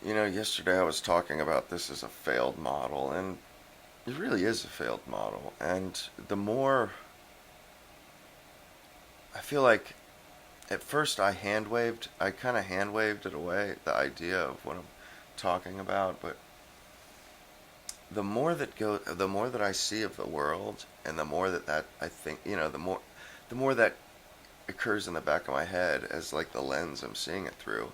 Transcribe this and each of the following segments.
Yesterday I was talking about this as a failed model, and it really is a failed model. And the more I feel like at first I kind of hand waved it away, the idea of what I'm talking about, but the more that I see of the world, and the more that I think, the more that occurs in the back of my head as like the lens I'm seeing it through,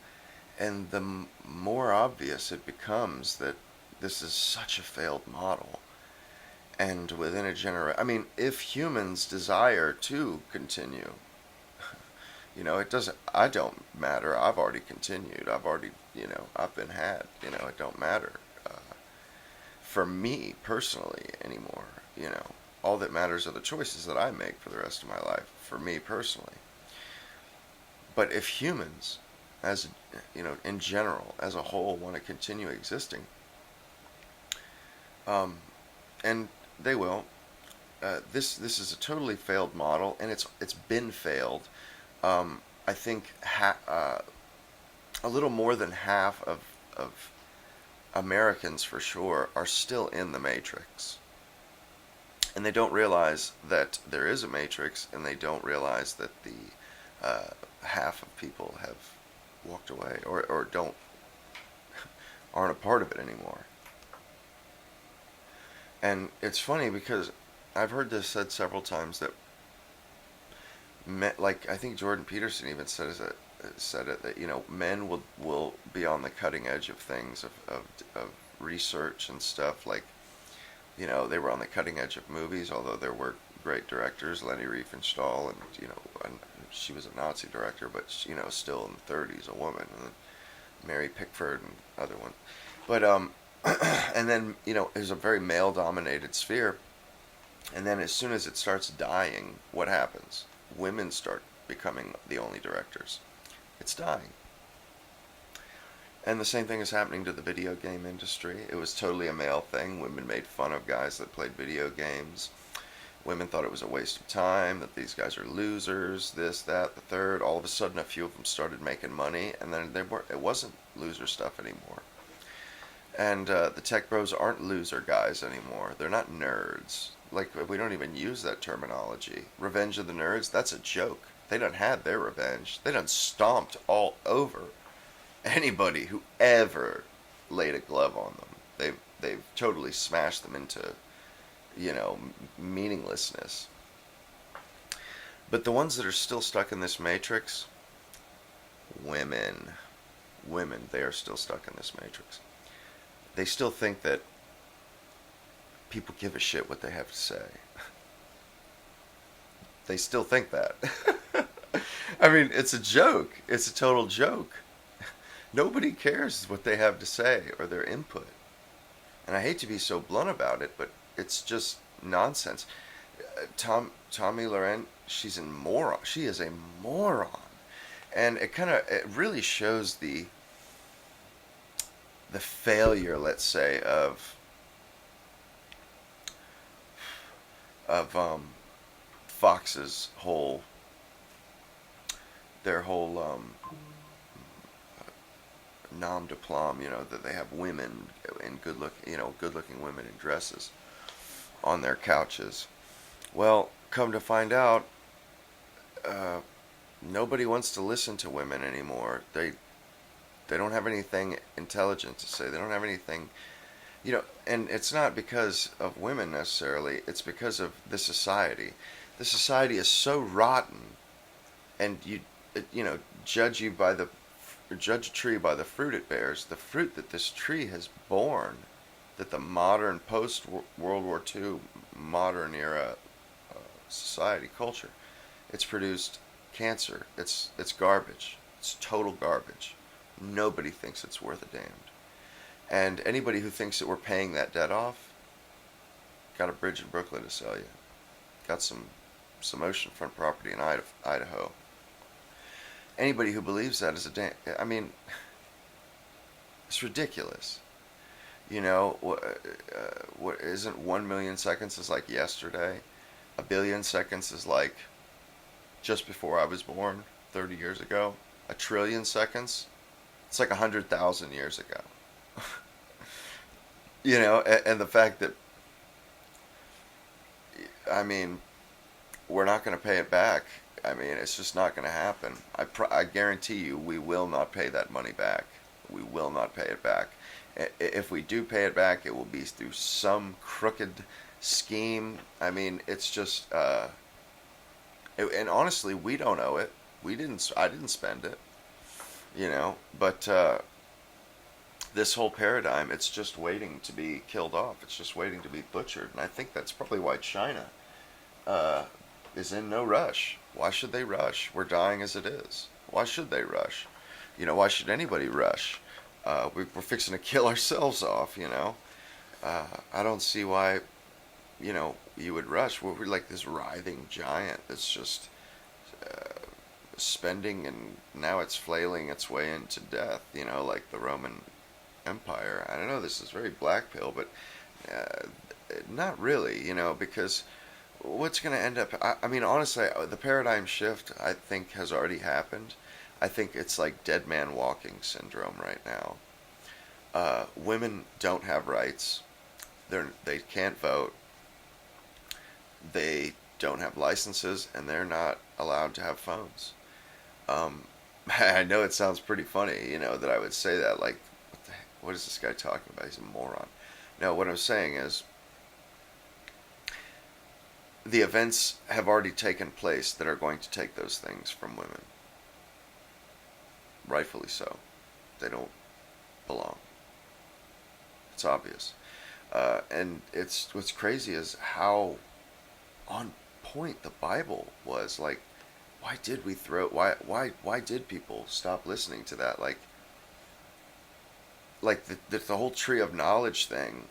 and the more obvious it becomes that this is such a failed model. And within a generation, I mean, if humans desire to continue, it doesn't, I don't matter. I've already continued. I've been had. It don't matter for me personally anymore. All that matters are the choices that I make for the rest of my life, for me personally. But if humans, as in general, as a whole, want to continue existing, um, and they will, this is a totally failed model, and it's been failed. I think a little more than half of Americans, for sure, are still in the matrix, and they don't realize that there is a matrix, and they don't realize that the half of people have walked away, or don't aren't a part of it anymore. And it's funny because I've heard this said several times that like I think Jordan Peterson even said it, that men will be on the cutting edge of things, of research and stuff, like they were on the cutting edge of movies, although there were great directors, Leni Riefenstahl, and she was a Nazi director, but still in the 30s, a woman, and Mary Pickford and other ones. But and then there's a very male dominated sphere, and then as soon as it starts dying, what happens? Women start becoming the only directors. It's dying. And the same thing is happening to the video game industry. It was totally a male thing. Women made fun of guys that played video games. Women thought it was a waste of time, that these guys are losers, this, that, the third. All of a sudden, a few of them started making money, and then it wasn't loser stuff anymore. And the tech bros aren't loser guys anymore. They're not nerds. Like, we don't even use that terminology. Revenge of the Nerds, that's a joke. They done had their revenge. They done stomped all over anybody who ever laid a glove on them. They've totally smashed them into, meaninglessness. But the ones that are still stuck in this matrix, women, they are still stuck in this matrix. They still think that people give a shit what they have to say. They still think that. I mean, it's a joke. It's a total joke. Nobody cares what they have to say or their input. And I hate to be so blunt about it, but it's just nonsense. Tommy Lahren, she's a moron. She is a moron, and it really shows the failure, let's say, of Fox's whole nom de plume, that they have women in good looking women in dresses on their couches. Well, come to find out, uh, nobody wants to listen to women anymore. They don't have anything intelligent to say. They don't have anything, and it's not because of women necessarily. It's because of the society. The society is so rotten, and judge you by the judge a tree by the fruit it bears. The fruit that this tree has borne, that the modern post World War II modern era society culture, it's produced cancer. It's garbage. It's total garbage. Nobody thinks it's worth a damned. And anybody who thinks that we're paying that debt off, got a bridge in Brooklyn to sell you. Got some oceanfront property in Idaho. Anybody who believes that is I mean, it's ridiculous. What isn't 1 million seconds is like yesterday? A billion seconds is like just before I was born, 30 years ago. A trillion seconds It's like 100,000 years ago. And the fact that, I mean, we're not going to pay it back. I mean, it's just not going to happen. I guarantee you, we will not pay that money back. We will not pay it back. If we do pay it back, it will be through some crooked scheme. I mean, it's just, and honestly, we don't owe it. We didn't. I didn't spend it. But this whole paradigm, it's just waiting to be killed off. It's just waiting to be butchered, and I think that's probably why China uh, is in no rush. Why should they rush? We're dying as it is. Why should they rush? Why should anybody rush? We're fixing to kill ourselves off. I don't see why. You would rush. We're like this writhing giant that's just spending, and now it's flailing its way into death. Like the Roman Empire. I don't know. This is very black pill, but uh, not really. Because what's going to end up? I mean, honestly, the paradigm shift I think has already happened. I think it's like dead man walking syndrome right now. Women don't have rights. They can't vote. They don't have licenses, and they're not allowed to have phones. Um, I know it sounds pretty funny, that I would say that. Like, what is this guy talking about? He's a moron. No, what I'm saying is the events have already taken place that are going to take those things from women. Rightfully so. They don't belong. It's obvious. And what's crazy is how on point the Bible was. Like, why did we throw? Why did people stop listening to that? Like the whole tree of knowledge thing.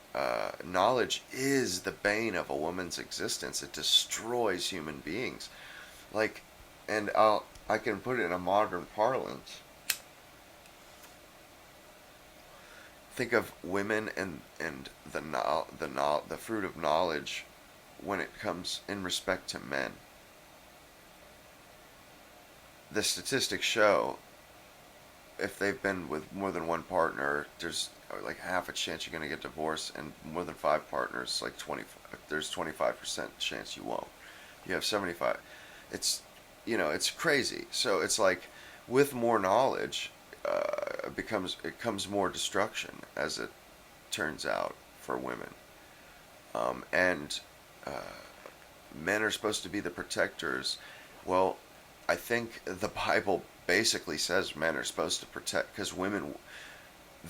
Knowledge is the bane of a woman's existence. It destroys human beings. Like, and I can put it in a modern parlance. Think of women and the fruit of knowledge when it comes in respect to men. The statistics show if they've been with more than one partner, there's like half a chance you're going to get divorced, and more than five partners, like 20. There's 25% chance you won't. You have 75. It's it's crazy. So it's like with more knowledge, it comes more destruction as it turns out for women, and uh, men are supposed to be the protectors. Well, I think the Bible basically says men are supposed to protect because women,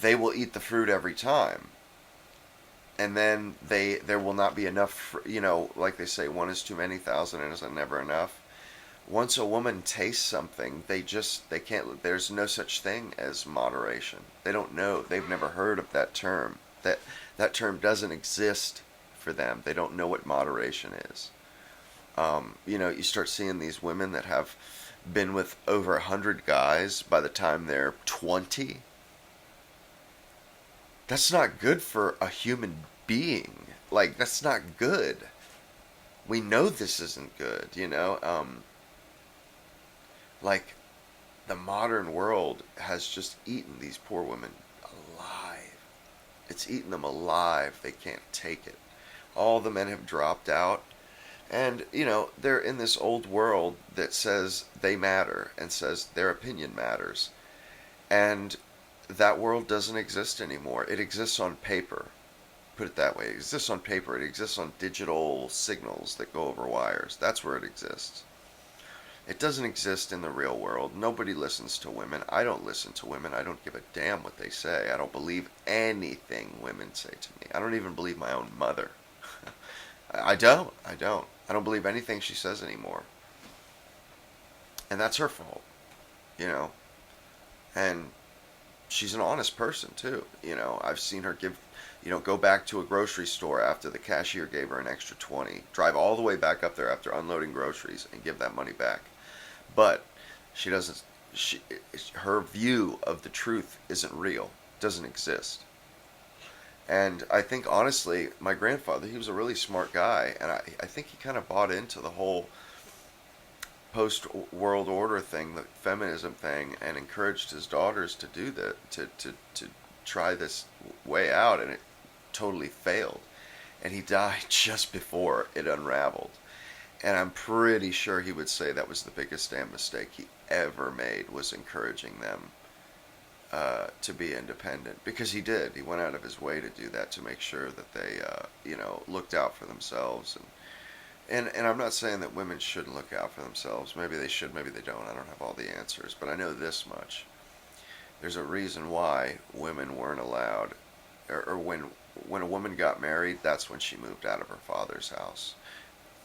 they will eat the fruit every time, and then there will not be enough. Like they say, one is too many, thousand is never enough. Once a woman tastes something, they can't. There's no such thing as moderation. They don't know. They've never heard of that term. That term doesn't exist for them. They don't know what moderation is. You start seeing these women that have been with over 100 guys by the time they're 20. That's not good for a human being. Like, that's not good. We know this isn't good. Like, the modern world has just eaten these poor women alive. It's eaten them alive. They can't take it. All the men have dropped out. And, they're in this old world that says they matter and says their opinion matters. And that world doesn't exist anymore. It exists on paper. Put it that way. It exists on paper. It exists on digital signals that go over wires. That's where it exists. It doesn't exist in the real world. Nobody listens to women. I don't listen to women. I don't give a damn what they say. I don't believe anything women say to me. I don't even believe my own mother. I don't. I don't believe anything she says anymore. And that's her fault, you know. And she's an honest person, too. I've seen her go back to a grocery store after the cashier gave her an extra 20, drive all the way back up there after unloading groceries and give that money back. But she doesn't, her view of the truth isn't real, doesn't exist. And I think, honestly, my grandfather, he was a really smart guy, and I think he kind of bought into the whole post world order thing, the feminism thing, and encouraged his daughters to do that, to try this way out, and it totally failed. And he died just before it unraveled. And I'm pretty sure he would say that was the biggest damn mistake he ever made, was encouraging them to be independent, because he did. He went out of his way to do that, to make sure that they, looked out for themselves. And I'm not saying that women shouldn't look out for themselves. Maybe they should, maybe they don't. I don't have all the answers, but I know this much: there's a reason why women weren't allowed, or when a woman got married, that's when she moved out of her father's house.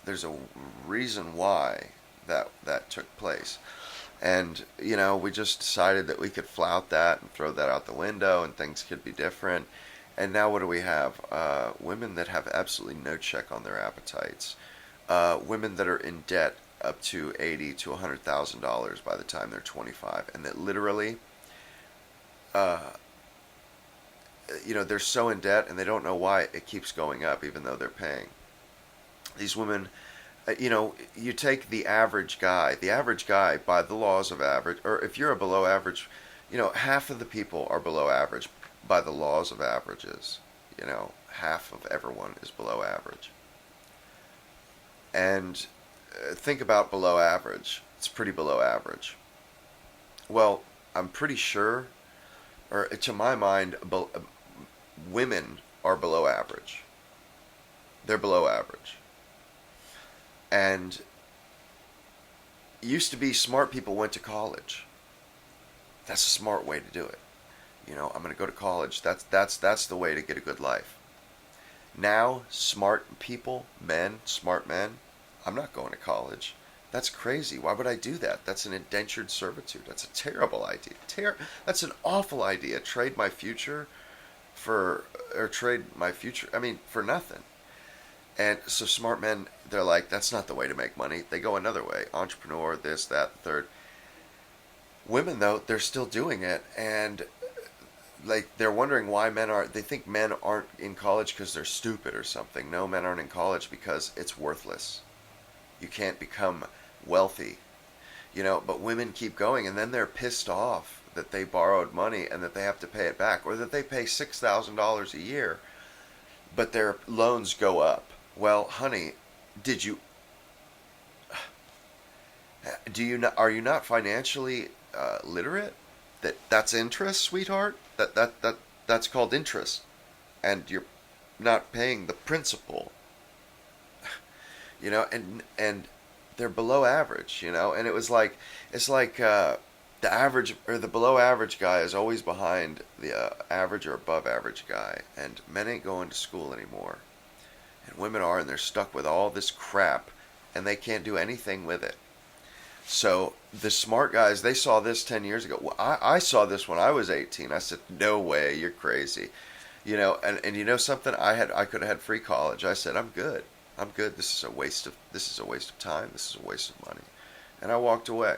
There's a reason why that took place. And, we just decided that we could flout that and throw that out the window, and things could be different. And now what do we have? Women that have absolutely no check on their appetites. Women that are in debt up to $80,000 to $100,000 by the time they're 25, and that literally, they're so in debt and they don't know why it keeps going up, even though they're paying. These women, you take the average guy by the laws of average, or if you're a below average, half of the people are below average by the laws of averages. Half of everyone is below average. And think about below average. It's pretty below average. Well, I'm pretty sure, or to my mind, women are below average. They're below average. And it used to be smart people went to college. That's a smart way to do it. I'm going to go to college. That's the way to get a good life. Now, smart people, smart men, I'm not going to college. That's crazy. Why would I do that? That's an indentured servitude. That's a terrible idea. That's an awful idea. Trade my future for nothing. And so smart men, they're like, that's not the way to make money. They go another way. Entrepreneur, this, that, third. Women, though, they're still doing it. And they're wondering why they think men aren't in college because they're stupid or something. No, men aren't in college because it's worthless. You can't become wealthy. But women keep going, and then they're pissed off that they borrowed money and that they have to pay it back, or that they pay $6,000 a year, but their loans go up. Well, honey, are you not financially literate? That's interest, sweetheart. That's called interest, and you're not paying the principal. And they're below average. And it's like the average or the below average guy is always behind the average or above average guy, and men ain't going to school anymore. And women are, and they're stuck with all this crap, and they can't do anything with it. So the smart guys, they saw this 10 years ago. Well, I saw this when I was 18. I said, no way, you're crazy. And you know something? I could have had free college. I said, I'm good. This is a waste of time. This is a waste of money. And I walked away.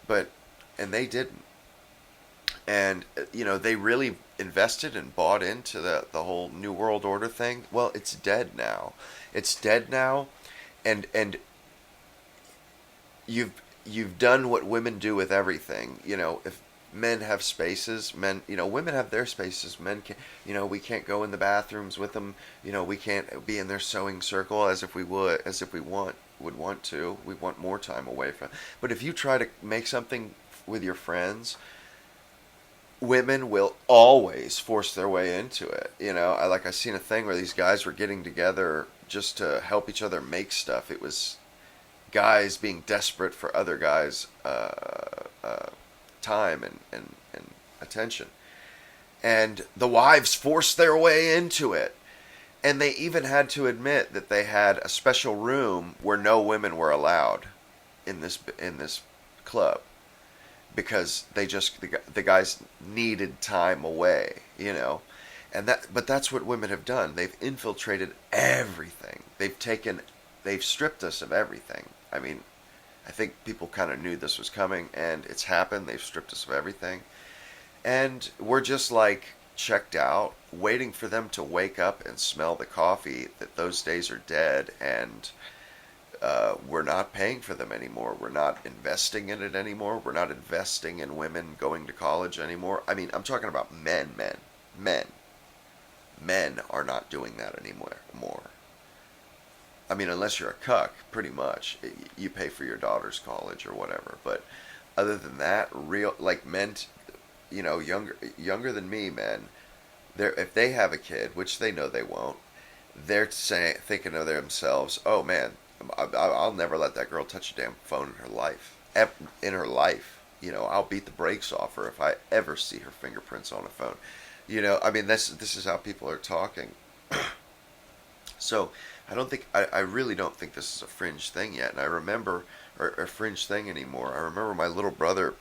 And they didn't. And, they really invested and bought into the whole New World Order thing. Well, it's dead now. And you've done what women do with everything. If men have spaces, women have their spaces. Men can, we can't go in the bathrooms with them. We can't be in their sewing circle as if we want to. We want more time away from. But if you try to make something with your friends, women will always force their way into it. I seen a thing where these guys were getting together just to help each other make stuff. It was guys being desperate for other guys' time and attention. And the wives forced their way into it. And they even had to admit that they had a special room where no women were allowed in this club, because the guys needed time away, but that's what women have done. They've infiltrated everything. They've stripped us of everything. I think people kind of knew this was coming, and it's happened. They've stripped us of everything, and we're just checked out, waiting for them to wake up and smell the coffee, that those days are dead, and we're not paying for them anymore. We're not investing in it anymore. We're not investing in women going to college anymore. I mean, I'm talking about men. Men are not doing that anymore. More. I mean, unless you're a cuck, pretty much, you pay for your daughter's college or whatever. But other than that, real like men, younger than me, men, if they have a kid, which they know they won't, they're saying thinking of themselves, oh man, I'll never let that girl touch a damn phone in her life. In her life, I'll beat the brakes off her if I ever see her fingerprints on a phone. I mean, this is how people are talking. So I really don't think this is a fringe thing yet. And I remember, or a fringe thing anymore. I remember my little brother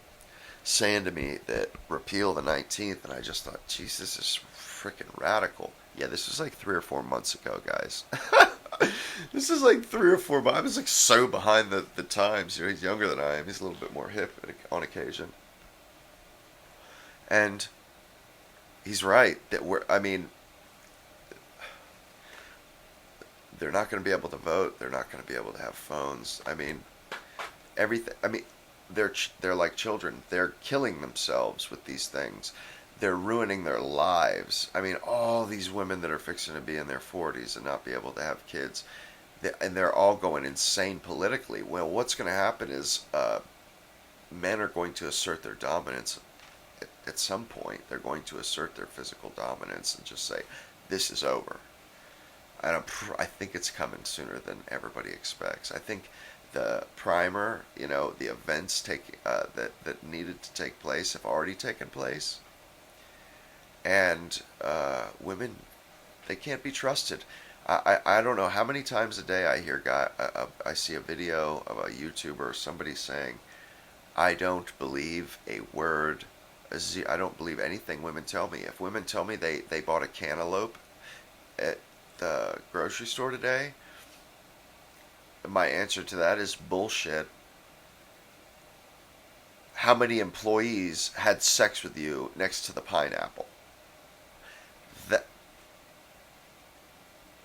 saying to me that repeal the 19th, and I just thought, geez, this is freaking radical. Yeah, this was like 3 or 4 months ago, guys. This is like 3 or 4 months. I was like so behind the times. He's younger than I am. He's a little bit more hip on occasion. And he's right that I mean, they're not going to be able to vote. They're not going to be able to have phones. I mean, everything. I mean, they're like children. They're killing themselves with these things. They're ruining their lives. I mean, all these women that are fixing to be in their 40s and not be able to have kids, and they're all going insane politically. Well, what's going to happen is men are going to assert their dominance. At some point, they're going to assert their physical dominance and just say, "This is over." And I think it's coming sooner than everybody expects. I think the primer, the events that needed to take place have already taken place, and women, they can't be trusted. I don't know how many times a day I hear I see a video of a YouTuber or somebody saying, "I don't believe a word. I don't believe anything women tell me. If women tell me they bought a cantaloupe at the grocery store today, my answer to that is bullshit. How many employees had sex with you next to the pineapple?" That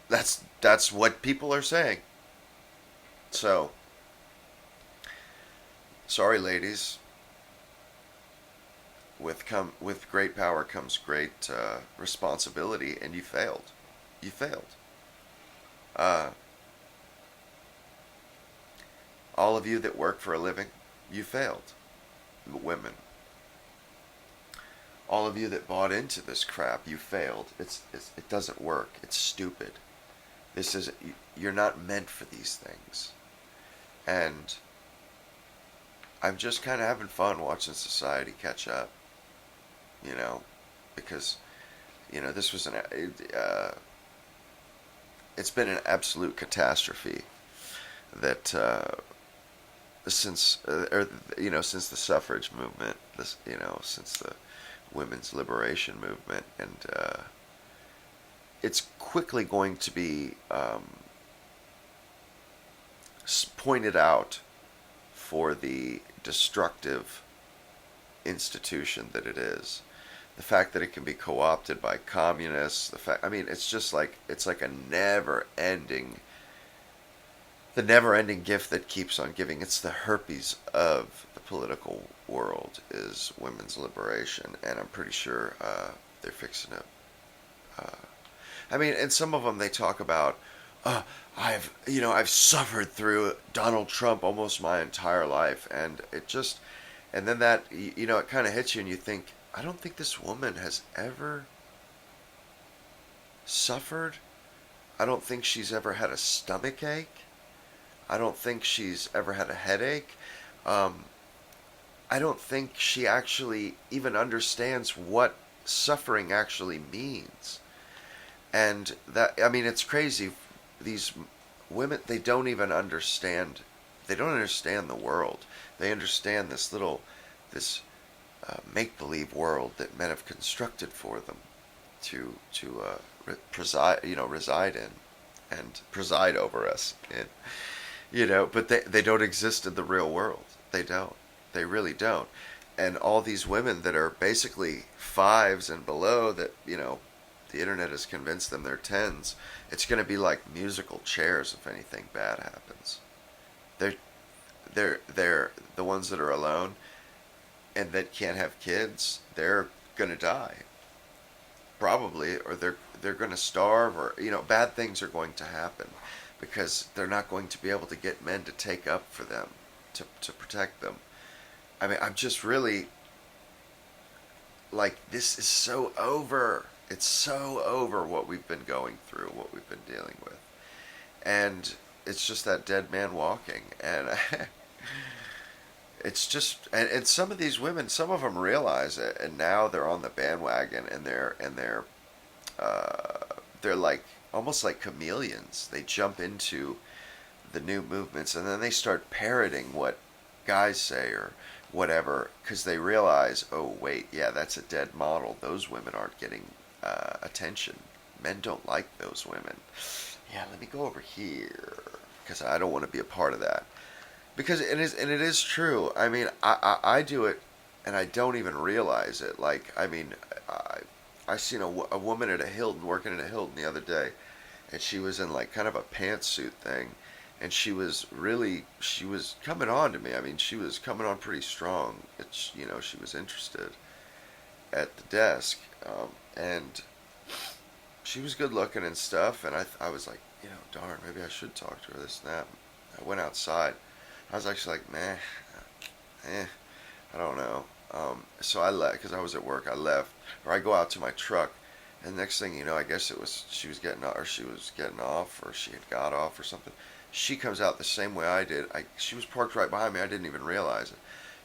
that's what people are saying. So, sorry, ladies. With great power comes great responsibility, and you failed. You failed. Uh, all of you that work for a living, you failed. Women. All of you that bought into this crap, you failed. It doesn't work. It's stupid. You're not meant for these things. And I'm just kind of having fun watching society catch up, because, this was it's been an absolute catastrophe that since since the suffrage movement, since the women's liberation movement, and it's quickly going to be pointed out for the destructive institution that it is. The fact that it can be co-opted by communists, it's like a the never-ending gift that keeps on giving. It's the herpes of the political world is women's liberation, and I'm pretty sure they're fixing it. And some of them they talk about, I've suffered through Donald Trump almost my entire life, and then that it kind of hits you, and you think, I don't think this woman has ever suffered. I don't think she's ever had a stomach ache. I don't think she's ever had a headache. I don't think she actually even understands what suffering actually means. And it's crazy. These women, they don't even understand. They don't understand the world. They understand this make-believe world that men have constructed for them to reside in and preside over us but they don't exist in the real world. They don't. They really don't. And all these women that are basically 5s and below that the internet has convinced them they're 10s, it's going to be like musical chairs if anything bad happens. they're they're the ones that are alone and that can't have kids. They're gonna die probably, or they're gonna starve, or bad things are going to happen because they're not going to be able to get men to take up for them, to protect them. I mean, I'm just really like, this is so over. It's so over what we've been going through, what we've been dealing with. And it's just that dead man walking. And it's just, and some of these women, some of them realize it, and now they're on the bandwagon, and they're like almost like chameleons. They jump into the new movements, and then they start parroting what guys say or whatever, because they realize, oh wait, yeah, that's a dead model. Those women aren't getting attention. Men don't like those women. Yeah, let me go over here because I don't want to be a part of that. Because it is true. I mean, I do it, and I don't even realize it. Like, I mean, I seen a woman at a Hilton, working at a Hilton the other day, and she was in like kind of a pantsuit thing, and she was coming on to me. I mean, she was coming on pretty strong. It's, she was interested at the desk, and she was good looking and stuff. And I was like, darn, maybe I should talk to her, this and that. I went outside. I was actually like, meh, I don't know. So I left because I was at work. I left, or I go out to my truck, and next thing you know, I guess it was she was getting off, or she had got off or something. She comes out the same way I did. She was parked right behind me. I didn't even realize it.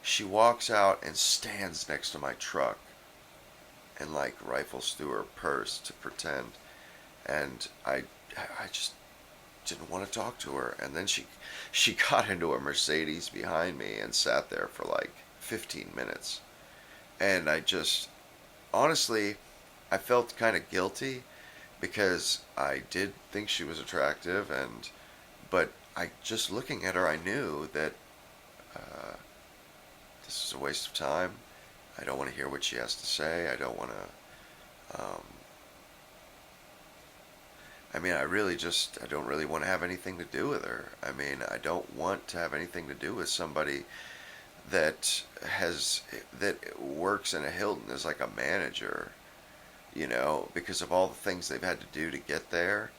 She walks out and stands next to my truck, and like rifles through her purse to pretend. And I just didn't want to talk to her. And then she got into a Mercedes behind me and sat there for like 15 minutes. And I just, honestly, I felt kind of guilty because I did think she was attractive, but I, just looking at her, I knew that uh, this is a waste of time. I don't want to hear what she has to say. I don't want to. I mean, I don't really want to have anything to do with her. I mean, I don't want to have anything to do with somebody that that works in a Hilton as like a manager, because of all the things they've had to do to get there,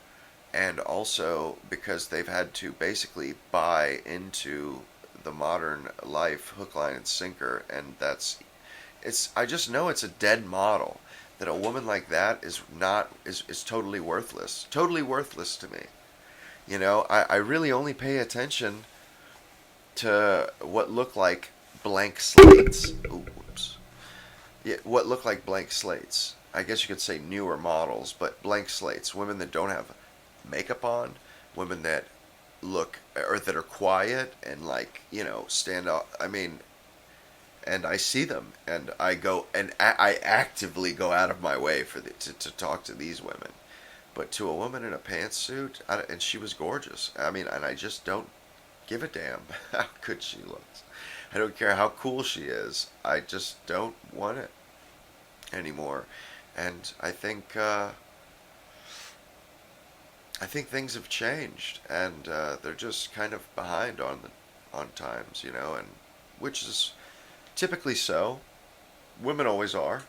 and also because they've had to basically buy into the modern life hook, line, and sinker, and I just know it's a dead model. That a woman like that is totally worthless to me. I really only pay attention to what look like blank slates. Ooh, whoops. Yeah, what look like blank slates. I guess you could say newer models, but blank slates. Women that don't have makeup on, women that look, or that are quiet and like, stand out. I mean, and I see them, and I actively go out of my way to talk to these women. But to a woman in a pantsuit, and she was gorgeous. I mean, and I just don't give a damn how good she looks. I don't care how cool she is. I just don't want it anymore. And I think things have changed, and they're just kind of behind on times, and which is typically so. Women always are,